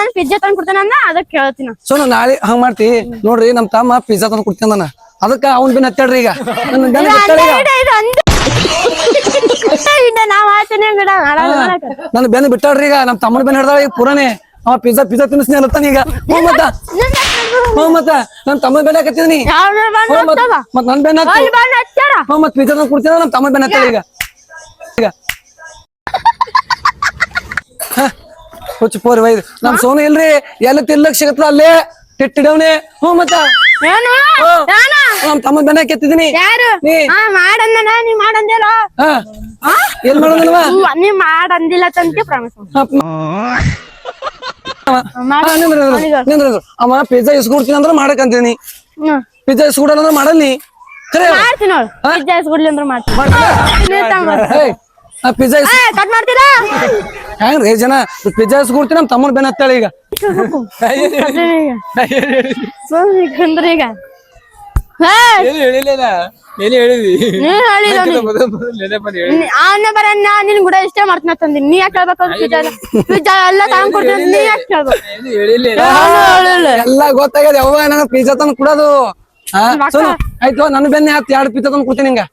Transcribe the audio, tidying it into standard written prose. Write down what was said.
ನಾನ್ pizza ತಂದ್ ಕೊಡ್ತೇನೆ ಅಂದ ಅದಕ್ಕೆ ಕೇಳ್ತೀನಿ. ಸೋನು ನಾಳೆ ಹಂಗ್ ಮಾಡ್ತಿ ನೋಡ್ರಿ ನಮ್ ತಮ್ಮ ಪಿಜ್ಜಾ ತಂದು ಕೊಡ್ತೀನಿ ನಾನು ಅದಕ್ಕ ಅವ್ನ್ ಬೆನ್ ಹತ್ತಾಡ್ರಿ ಈಗ ನನ್ನ ಬೆನ್ ಹತ್ತಾಡ್ರಿ ನನ್ನ ಬೆನ್ ಬಿಟ್ಟಾಡ್ರಿ ಈಗ ನಮ್ ತಮ್ಮನ ಬೆನ್ ಹಿಡ್ದಾಳ ಈಗ ಪುರಾನೆ ಅವ ಪಿಜ್ಜಾ ತಿನ್ನಿಸ್ನಿ ಅಲ್ಲತ್ತಾನ ಈಗ ಮತ್ತ ನನ್ ತಮ್ಮನ ಬೆನ್ ಹಾಕತ್ತಿದೀನಿ ಮತ್ ನನ್ ಬೆನ್ ಹತ್ತ ಮತ್ ಪಿಜ್ಜಾ ತಂದು ಕೊಡ್ತೀನಿ ನಮ್ ತಮ್ಮನ ಬೆನ್ ಹತ್ತಾಳ ಈಗ ಹುಚ್ಚ ಪೋರಿ ವೈದ್ ನಮ್ ಸೋನು ಇಲ್ರಿ ಎಲ್ಲ ತಿನ್ಲಕ್ ಸಿಗತ್ತ ಅಲ್ಲೇ ತಿಟ್ಟಿಡವ್ನೆ ಮತ್ತ ನಮ್ ತಮ್ಮನ ಬೆನ್ನ ಕೆತ್ತಿದೀನಿ ಏನ್ ಮಾಡೋದಲ್ವಾ ನೀ ಮಾಡಂದಿಲ್ಲ ತಂತೆ ಪ್ರಾಮಿಸ್ ಅವ ಪಿಜ್ಜಾ ಇಸ್ಕೊಡ್ತೀನಿ ಅಂದ್ರ ಮಾಡಕಂತೀನಿ ಪಿಜ್ಜಾ ಇಸ್ಕೊಡಲ್ಲ ಅಂದ್ರ ಮಾಡಲ್ಲಿ ಮಾಡ್ತೀನಿ ನೋಡು ಪಿಜ್ಜಾ ಇಸ್ಕೊಡ್ಲಿ ಅಂದ್ರ ಮಾಡ್ತೀನಿ ಪಿಜ್ಜಾ ಕಟ್ ಮಾಡ್ತೀರಾ ಹೆಂಗ್ರಿ ಜನ ಪಿಜ್ಜಾ ಇಸ್ಕೊಡ್ತೀನಿ ನಮ್ ತಮ್ಮನ ಬೆನ್ನ ಹತ್ತಾಳ ಈಗ ಈಗ ನಿನ್ ಕೂಡ ಇಷ್ಟೇ ಮಾಡ್ತೀನಿ ತಂದಿನಿ ನೀ ಯಾಕೆ ಹೇಳ್ಬೇಕು ಪಿಜ್ಜಾ ಎಲ್ಲ ತಗೊಂಡ್ ಕೊಡ್ತೀನಿ ನೀ ಯಾಕೆ ಹೇಳ್ಬೇಕು ಎಲ್ಲ ಗೊತ್ತಾಗ್ಯದ ಯಾವ ನಂಗ ಪಿಜ್ಜಾ ತಂದು ಕೊಡೋದು ಆಯ್ತು ನನ್ನ ಬೆನ್ನೆ ಹತ್ತು 2 ಪಿಜ್ಜಾ ತಂದು ಕೊಡ್ತೀನಿ ನಿಂಗ